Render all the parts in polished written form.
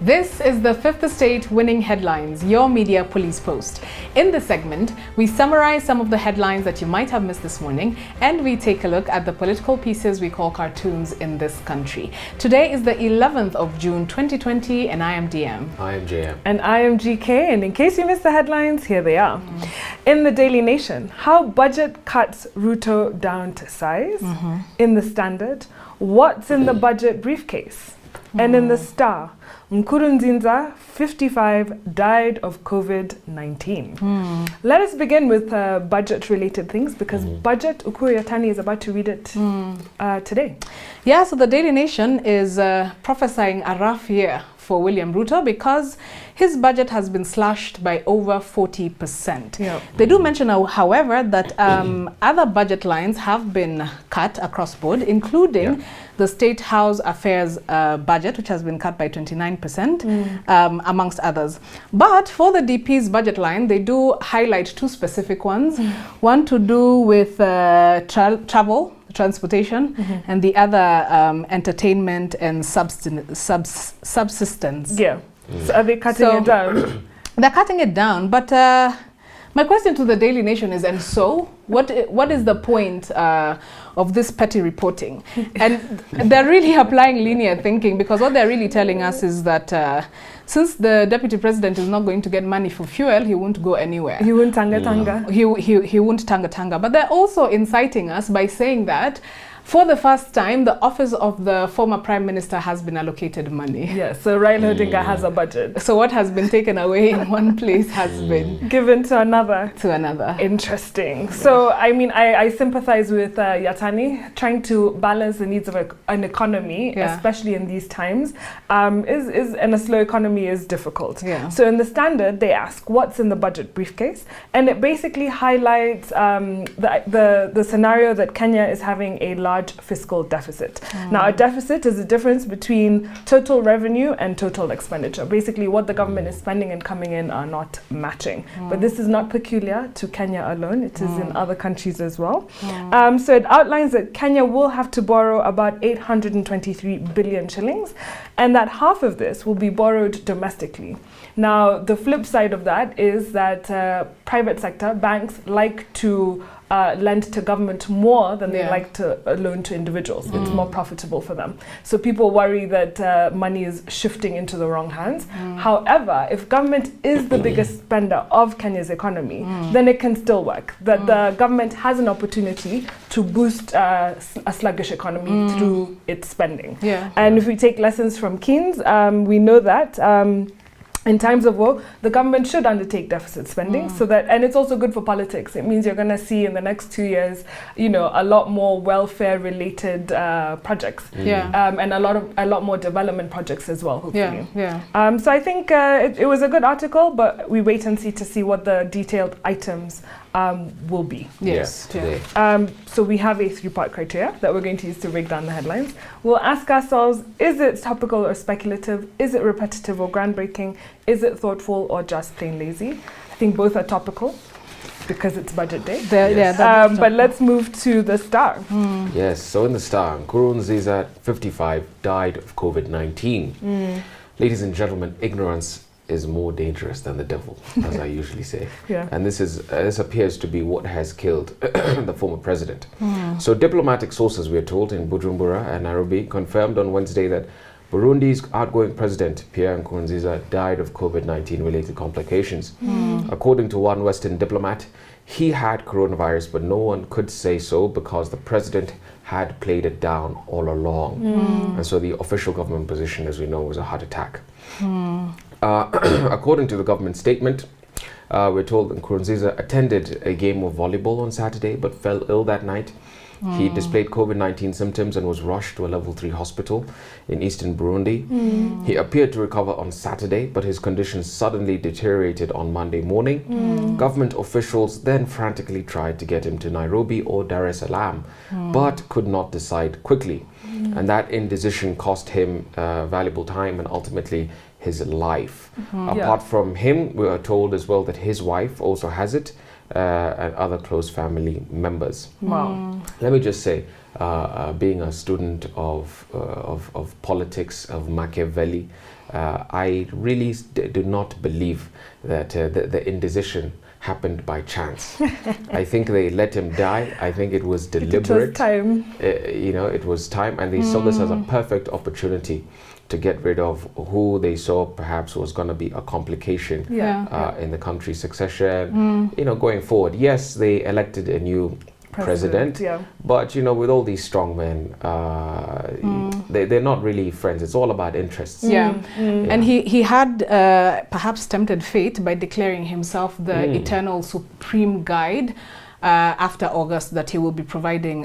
This is the Fifth Estate Winning Headlines, your media police post. In this segment, we summarize some of the headlines that you might have missed this morning, and we take a look at the political pieces we call cartoons in this country. Today is the 11th of June 2020, and I am DM. I am JM. And I am GK, and in case you missed the headlines, here they are. In the Daily Nation, how budget cuts Ruto down to size. In the Standard, what's in the budget briefcase. And in the Star, Nkurunziza, 55, died of COVID-19. Let us begin with budget-related things, because budget, Ukuru Yatani is about to read it today. Yeah, so the Daily Nation is prophesying a rough year for William Ruto because his budget has been slashed by over 40%. Yeah. They do mention, however, that other budget lines have been cut across board, including the State House Affairs budget, which has been cut by 29%, amongst others. But for the DP's budget line, they do highlight two specific ones. One to do with travel, transportation, and the other entertainment and subsistence. Yeah. So are they cutting it down? They're cutting it down, but my question to the Daily Nation is, and so what is the point of this petty reporting? And they're really applying linear thinking, because what they're really telling us is that since the deputy president is not going to get money for fuel, he won't go anywhere. He won't tanga. He won't tanga. But they're also inciting us by saying that for the first time, the office of the former prime minister has been allocated money. Yeah, so Raila Odinga has a budget. So what has been taken away in one place has been given to another. Interesting. So, I mean, I sympathize with Yatani, trying to balance the needs of an economy, especially in these times, and a slow economy is difficult. Yeah. So in the Standard, they ask, what's in the budget briefcase? And it basically highlights the scenario that Kenya is having a large fiscal deficit. Now, a deficit is the difference between total revenue and total expenditure. Basically, what the government is spending and coming in are not matching. But this is not peculiar to Kenya alone. It is in other countries as well. So it outlines that Kenya will have to borrow about 823 billion shillings, and that half of this will be borrowed domestically. Now, the flip side of that is that private sector banks like to lend to government more than they like to loan to individuals. It's more profitable for them. So people worry that money is shifting into the wrong hands. However, if government is the biggest spender of Kenya's economy, then it can still work. That the government has an opportunity to boost a sluggish economy through its spending. And if we take lessons from Keynes, we know that in times of war, the government should undertake deficit spending, so that, and it's also good for politics. It means you're going to see in the next 2 years, a lot more welfare-related projects, and a lot more development projects as well, hopefully. So I think it was a good article, but we wait and see what the detailed items will be. Today. So we have a 3-part criteria that we're going to use to break down the headlines. We'll ask ourselves, is it topical or speculative? Is it repetitive or groundbreaking? Is it thoughtful or just plain lazy? I think both are topical because it's budget day. But let's move to the Star. Yes, so in the Star, Nkurunziza, 55, died of COVID-19. Ladies and gentlemen, ignorance is more dangerous than the devil, as I usually say. And this appears to be what has killed the former president. So diplomatic sources, we are told, in Bujumbura and Nairobi confirmed on Wednesday that Burundi's outgoing president, Pierre Nkurunziza, died of COVID-19 related complications. According to one Western diplomat, he had coronavirus, but no one could say so because the president had played it down all along. And so the official government position, as we know, was a heart attack. According to the government statement, we're told that Nkurunziza attended a game of volleyball on Saturday but fell ill that night. He displayed COVID-19 symptoms and was rushed to a level 3 hospital in eastern Burundi. He appeared to recover on Saturday, but his condition suddenly deteriorated on Monday morning. Government officials then frantically tried to get him to Nairobi or Dar es Salaam, but could not decide quickly. And that indecision cost him valuable time and ultimately his life. Apart from him, we are told as well that his wife also has it. and other close family members. Wow. Let me just say, being a student of politics, of Machiavelli, I really do not believe that the indecision happened by chance. I think they let him die. I think it was deliberate. It was time. It was time, and they saw this as a perfect opportunity to get rid of who they saw perhaps was going to be a complication in the country's succession. Going forward. Yes, they elected a new president, but with all these strong men, they're not really friends. It's all about interests. And he had perhaps tempted fate by declaring himself the eternal supreme guide after August, that he will be providing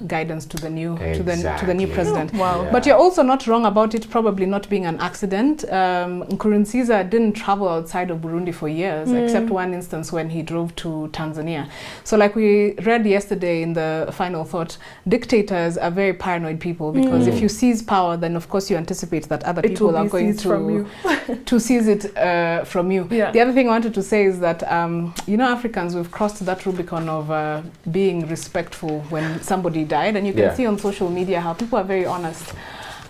guidance to the new to the new president. Wow. But you're also not wrong about it probably not being an accident. Nkurunziza didn't travel outside of Burundi for years, except one instance when he drove to Tanzania. So like we read yesterday in the final thought, dictators are very paranoid people, because if you seize power, then of course you anticipate that other people are going to seize it from you. The other thing I wanted to say is that Africans, we've crossed that Rubicon of being respectful when somebody died, and you can see on social media how people are very honest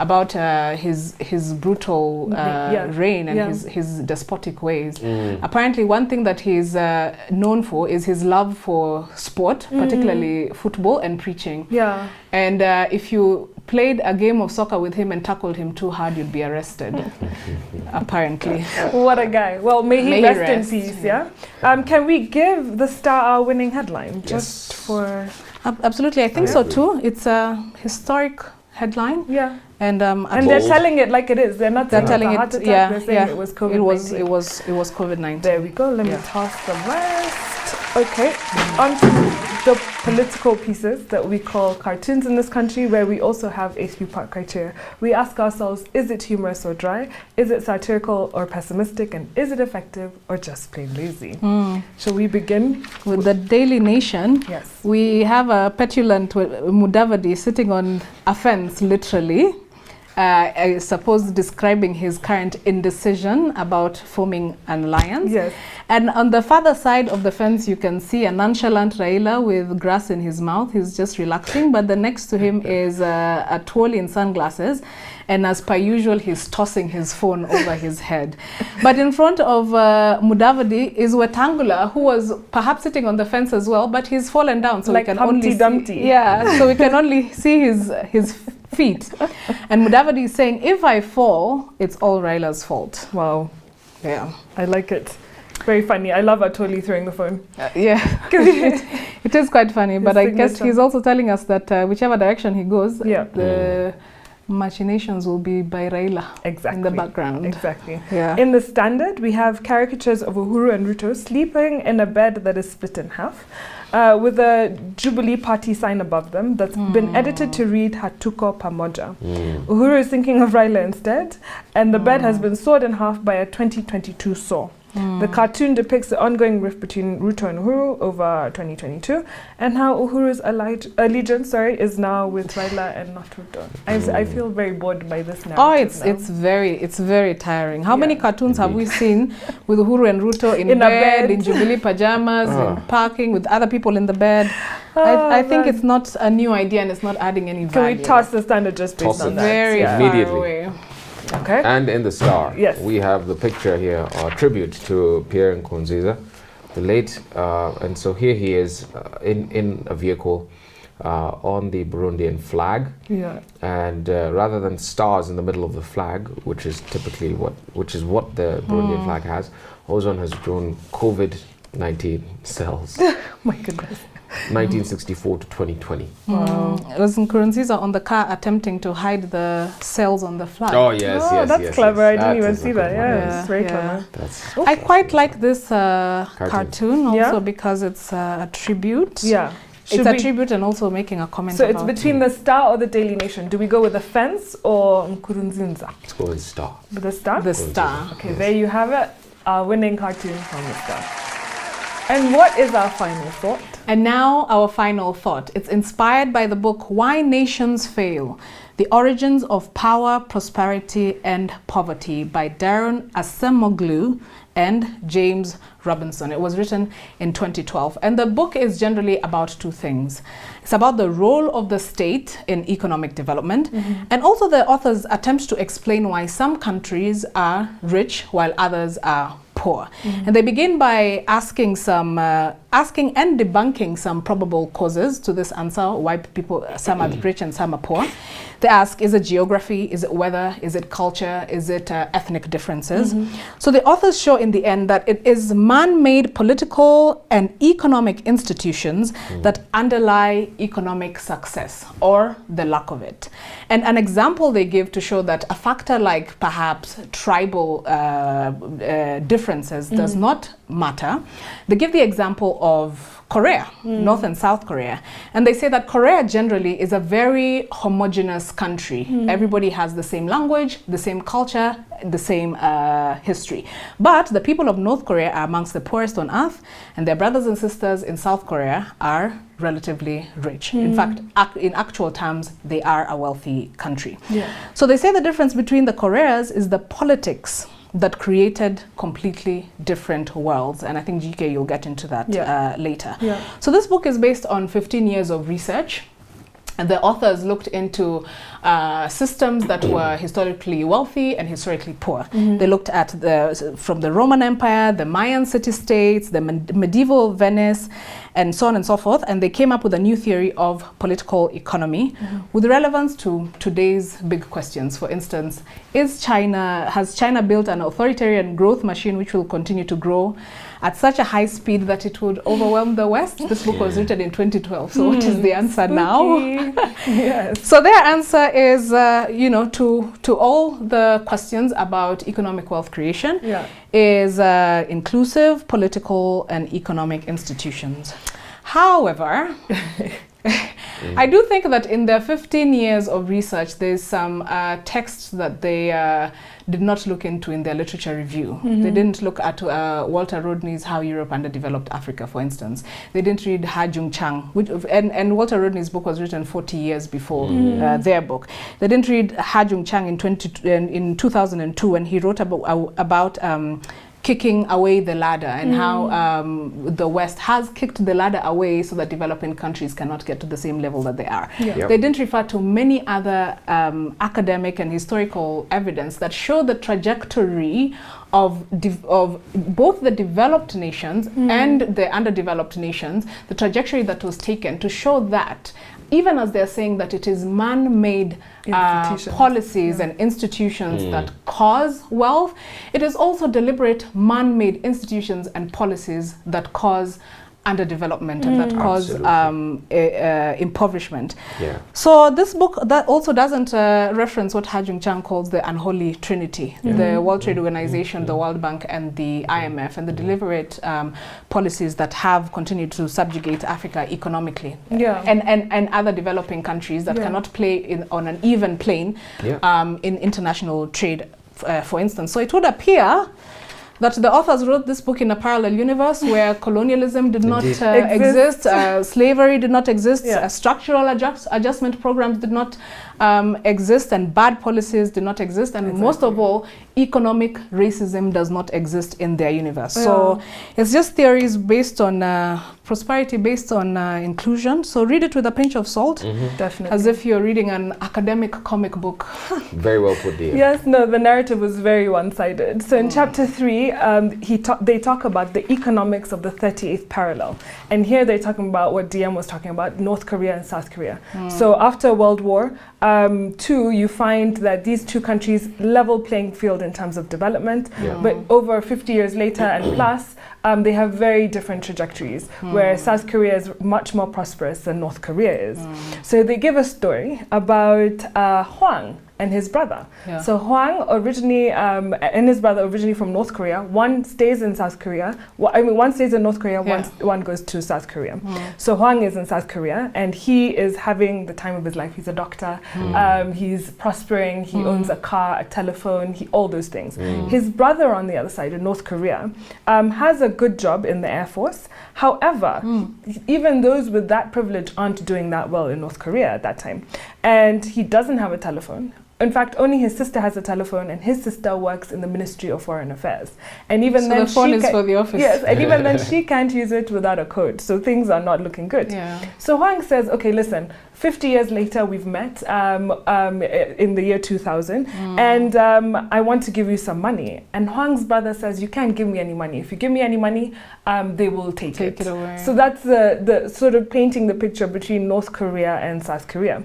about his brutal reign and his despotic ways. Apparently one thing that he's known for is his love for sport, particularly football and preaching. And if you played a game of soccer with him and tackled him too hard, you'd be arrested. Apparently. What a guy. Well, may he rest in peace. Can we give the Star our winning headline just for... Absolutely, I think so too. It's a historic headline. And they're telling it like it is. They're not saying telling it. They're saying it was COVID-19. It was COVID-19. There we go. Let me toss the rest. Okay, on to the political pieces that we call cartoons in this country, where we also have a three-part criteria. We ask ourselves, is it humorous or dry? Is it satirical or pessimistic? And is it effective or just plain lazy? Shall we begin? With the Daily Nation, we have a petulant Mudavadi sitting on a fence, literally. I suppose describing his current indecision about forming an alliance. And on the farther side of the fence, you can see a nonchalant Raila with grass in his mouth. He's just relaxing. But the next to him is a twirl in sunglasses. And as per usual, he's tossing his phone over his head. But in front of Mudavadi is Wetangula, who was perhaps sitting on the fence as well, but he's fallen down. So like we can Humpty only Dumpty. so we can only see his feet. And Mudavadi is saying, if I fall, it's all Raila's fault. Wow. I like it. Very funny. I love Atoli throwing the phone. It is quite funny, but I guess he's also telling us that whichever direction he goes, the machinations will be by Raila in the background. In the Standard, we have caricatures of Uhuru and Ruto sleeping in a bed that is split in half, with a Jubilee Party sign above them that's been edited to read Hatuko Pamoja. Uhuru is thinking of Raila instead, and the bed has been sawed in half by a 2022 saw. The cartoon depicts the ongoing rift between Ruto and Uhuru over 2022, and how Uhuru's allegiance is now with Raila and not Ruto. I feel very bored by this narrative. It's very tiring. How many cartoons have we seen with Uhuru and Ruto in bed, in Jubilee pajamas, in parking with other people in the bed? I think it's not a new idea, and it's not adding any value. Can we toss the Standard just based on that? Very immediately. far away. And in the Star, we have the picture here, a tribute to Pierre Nkurunziza, the late, and so here he is in a vehicle on the Burundian flag, and rather than stars in the middle of the flag, which is typically what the Burundian flag has, Ozone has drawn COVID-19 cells. My goodness. 1964 to 2020. It was Nkurunziza on the car attempting to hide the cells on the flag. That's clever. I didn't even see that. It's very clever. I quite like this cartoon also because it's a tribute. It's a tribute and also making a comment. So it's between the Star or the Daily Nation. Do we go with the fence or Nkurunziza? Let's go with the Star. With the Star? The Star. Okay, there you have it. Our winning cartoon from the Star. And what is our final thought? And now our final thought. It's inspired by the book Why Nations Fail: The Origins of Power, Prosperity and Poverty by Darren Acemoglu and James Robinson. It was written in 2012. And the book is generally about two things. It's about the role of the state in economic development, and also the authors attempt to explain why some countries are rich while others are poor. And they begin by asking and debunking some probable causes to this answer, why some are rich and some are poor. They ask, is it geography, is it weather, is it culture, is it ethnic differences? So the authors show in the end that it is man-made political and economic institutions that underlie economic success or the lack of it. And an example they give to show that a factor like perhaps tribal differences does not matter, they give the example of Korea, North and South Korea. And they say that Korea generally is a very homogeneous country. Everybody has the same language, the same culture, the same history. But the people of North Korea are amongst the poorest on earth, and their brothers and sisters in South Korea are relatively rich. In fact, in actual terms, they are a wealthy country. So they say the difference between the Koreas is the politics that created completely different worlds. And I think, GK, you'll get into that later. So this book is based on 15 years of research. And the authors looked into systems that were historically wealthy and historically poor. They looked at from the Roman Empire, the Mayan city-states, the medieval Venice, and so on and so forth. And they came up with a new theory of political economy with relevance to today's big questions. For instance, has China built an authoritarian growth machine which will continue to grow at such a high speed that it would overwhelm the West? This book was written in 2012. So what is the answer now? Yes. So their answer is, to all the questions about economic wealth creation is inclusive political and economic institutions. However, I do think that in their 15 years of research, there's some texts that they did not look into in their literature review. They didn't look at Walter Rodney's How Europe Underdeveloped Africa, for instance. They didn't read Ha Jung Chang, and Walter Rodney's book was written 40 years before their book. They didn't read Ha Jung Chang in 2002 when he wrote about kicking away the ladder and how the West has kicked the ladder away so that developing countries cannot get to the same level that they are. They didn't refer to many other academic and historical evidence that show the trajectory of both the developed nations and the underdeveloped nations, the trajectory that was taken to show that even as they're saying that it is man-made policies and institutions that cause wealth, it is also deliberate man-made institutions and policies that cause underdevelopment and that cause impoverishment. So this book that also doesn't reference what Ha Jung Chang calls the unholy trinity, the World Trade Organization, the World Bank, and the IMF, and the deliberate policies that have continued to subjugate Africa economically, and other developing countries that cannot play on an even plane in international trade, for instance. So it would appear that the authors wrote this book in a parallel universe where colonialism did not exist, slavery did not exist, structural adjustment programs did not exist, and bad policies did not exist, and most of all, economic racism does not exist in their universe. So it's just theories based on prosperity, based on inclusion. So read it with a pinch of salt, definitely, as if you're reading an academic comic book. Very well put, dear. Yes, no, the narrative was very one-sided. So in chapter 3, they talk about the economics of the 38th parallel. And here they're talking about what DM was talking about, North Korea and South Korea. So after World War II, you find that these two countries level playing field in terms of development, but over 50 years later and plus, they have very different trajectories, where South Korea is much more prosperous than North Korea is. So they give a story about Hwang and his brother. So Hwang originally, and his brother originally from North Korea. One stays in South Korea. One stays in North Korea, one goes to South Korea. So Hwang is in South Korea, and he is having the time of his life. He's a doctor. He's prospering. He owns a car, a telephone, all those things. His brother on the other side in North Korea has a good job in the Air Force. However, even those with that privilege aren't doing that well in North Korea at that time. and he doesn't have a telephone. In fact, only his sister has a telephone, and his sister works in the Ministry of Foreign Affairs. And even so then, the phone is for the office. Yes, and even then, she can't use it without a code. So things are not looking good. Yeah. So Hwang says, okay, listen, 50 years later, we've met in the year 2000, and I want to give you some money. And Hwang's brother says, you can't give me any money. If you give me any money, they will take it away. So that's the sort of painting the picture between North Korea and South Korea.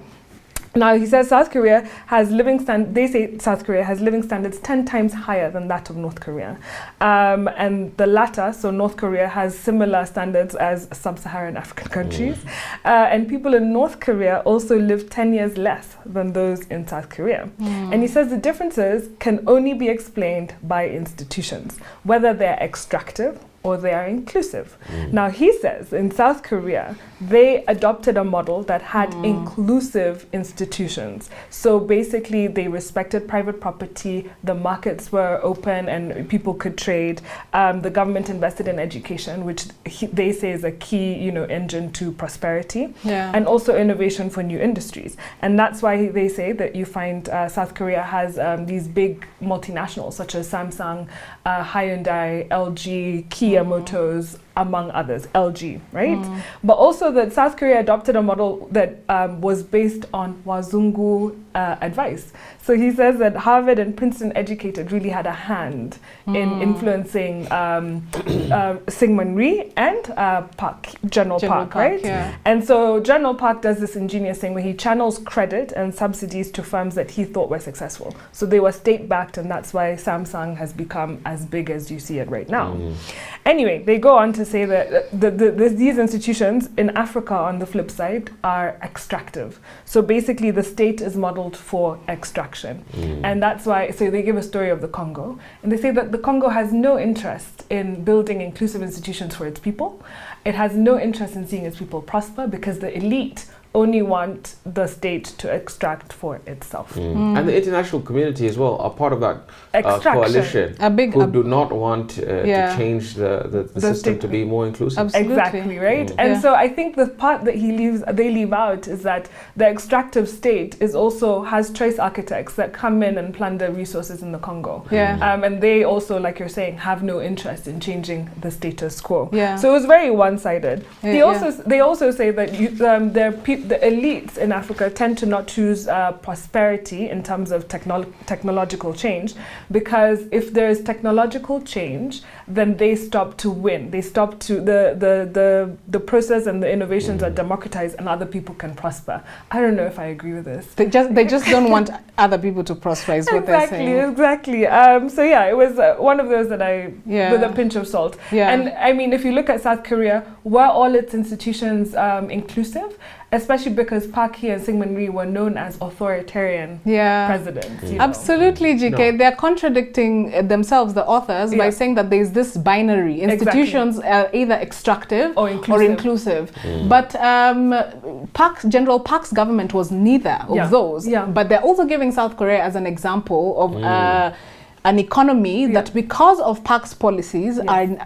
Now, he says South Korea has they say South Korea has living standards 10 times higher than that of North Korea. And the latter, so North Korea, has similar standards as sub-Saharan African countries. And people in North Korea also live 10 years less than those in South Korea. And he says the differences can only be explained by institutions, whether they're extractive or they are inclusive. Now, he says in South Korea, they adopted a model that had inclusive institutions. So basically, they respected private property, the markets were open and people could trade. The government invested in education, which they say is a key, engine to prosperity, and also innovation for new industries. And that's why they say that you find South Korea has these big multinationals such as Samsung, Hyundai, LG, Kia Motors, among others, LG, right? But also that South Korea adopted a model that was based on Wazungu advice. So he says that Harvard and Princeton educated really had a hand in influencing Syngman Rhee and General Park, right? Yeah. And so General Park does this ingenious thing where he channels credit and subsidies to firms that he thought were successful. So they were state-backed, and that's why Samsung has become as big as you see it right now. Anyway, they go on to say that these institutions in Africa, on the flip side, are extractive. So basically, the state is modeled for extraction. And that's why, so they give a story of the Congo. And they say that the Congo has no interest in building inclusive institutions for its people. It has no interest in seeing its people prosper because the elite only want the state to extract for itself. And the international community as well are part of that coalition who do not want to change the system to be more inclusive. Absolutely. Exactly, right? And so I think the part that they leave out is that the extractive state has choice architects that come in and plunder resources in the Congo. And they also, like you're saying, have no interest in changing the status quo. So it was very one-sided. They also say that the elites in Africa tend to not choose prosperity in terms of technological change, because if there is technological change, then they stop to win. They stop to the process and the innovations are democratized and other people can prosper. I don't know if I agree with this. They just don't want other people to prosper, is what they're saying. Exactly. So it was one of those that with a pinch of salt. And I mean, if you look at South Korea, were all its institutions inclusive? Especially because Park Hee and Syngman Rhee were known as authoritarian presidents. Absolutely, GK. They're contradicting themselves, the authors, by saying that there's this binary. Institutions are either extractive or inclusive. But General Park's government was neither of those. But they're also giving South Korea as an example of an economy that, because of Park's policies,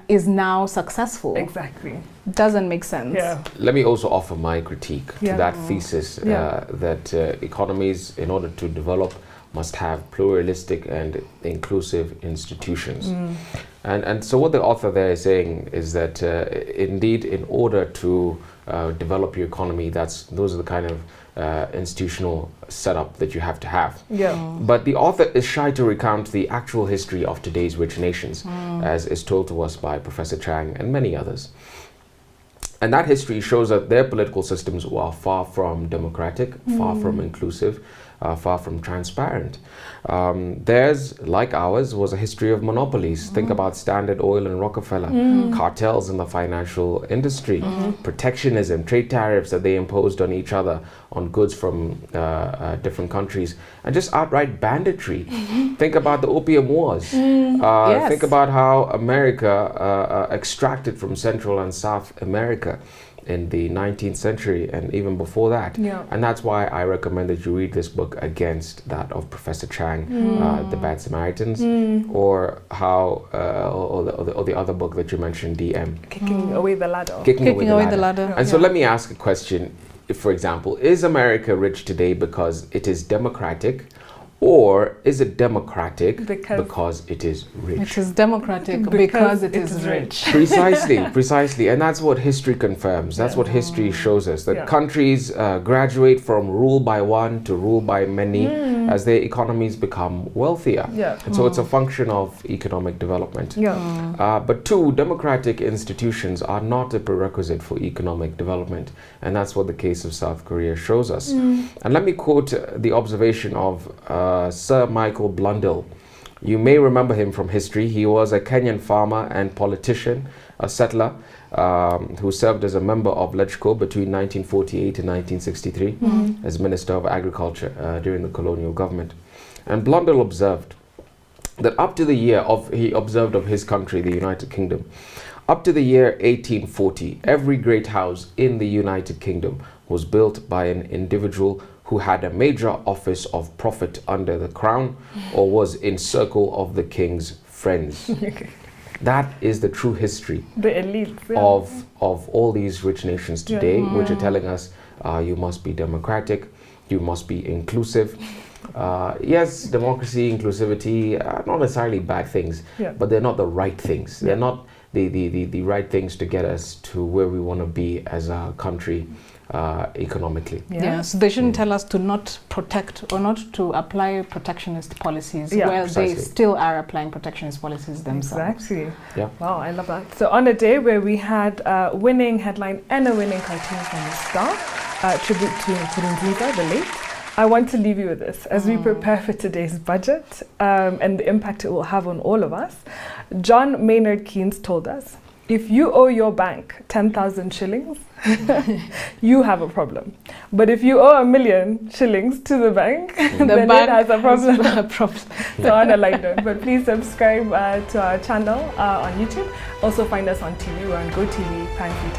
is now successful. Exactly. Doesn't make sense. Let me also offer my critique to that thesis that economies, in order to develop, must have pluralistic and inclusive institutions. And so what the author there is saying is that indeed, in order to develop your economy, those are the kind of institutional setup that you have to have. But the author is shy to recount the actual history of today's rich nations, as is told to us by Professor Chang and many others. And that history shows that their political systems were far from democratic, far from inclusive, far from transparent. Theirs, like ours, was a history of monopolies. Think about Standard Oil and Rockefeller, cartels in the financial industry, protectionism, trade tariffs that they imposed on each other on goods from different countries, and just outright banditry. Think about the Opium Wars. Think about how America extracted from Central and South America in the 19th century and even before that. And that's why I recommend that you read this book against that of Professor Chang, The Bad Samaritans, or or the other book that you mentioned, DM. Kicking Away the Ladder. Kicking Away the Ladder. And so let me ask a question. if, for example, is America rich today because it is democratic, or is it democratic because it is rich? It is democratic because it is rich. Precisely. And that's what history confirms. That's what history shows us. That countries graduate from rule by one to rule by many as their economies become wealthier. And so it's a function of economic development. But two, democratic institutions are not a prerequisite for economic development. And that's what the case of South Korea shows us. And let me quote the observation of Sir Michael Blundell. You may remember him from history. He was a Kenyan farmer and politician, a settler, who served as a member of LegCo between 1948 and 1963 as Minister of Agriculture during the colonial government. And Blundell observed that up to the year of his country, the United Kingdom, up to the year 1840, every great house in the United Kingdom was built by an individual who had a major office of profit under the crown or was in circle of the king's friends. That is the true history of all these rich nations today, which are telling us you must be democratic, you must be inclusive. Yes, democracy, inclusivity are not necessarily bad things, but they're not the right things. They're not the right things to get us to where we want to be as a country economically. So they shouldn't tell us to not protect or not to apply protectionist policies where they still are applying protectionist policies themselves. Exactly. Wow, I love that. So on a day where we had a winning headline and a winning cartoon from the Star, tribute to Nkurunziza, the late, I want to leave you with this. As we prepare for today's budget and the impact it will have on all of us, John Maynard Keynes told us, if you owe your bank 10,000 shillings, you have a problem. But if you owe 1 million shillings to the bank, then it has a problem. So on a light note, but please subscribe to our channel on YouTube. Also find us on TV. We're on GoTV, Prime Free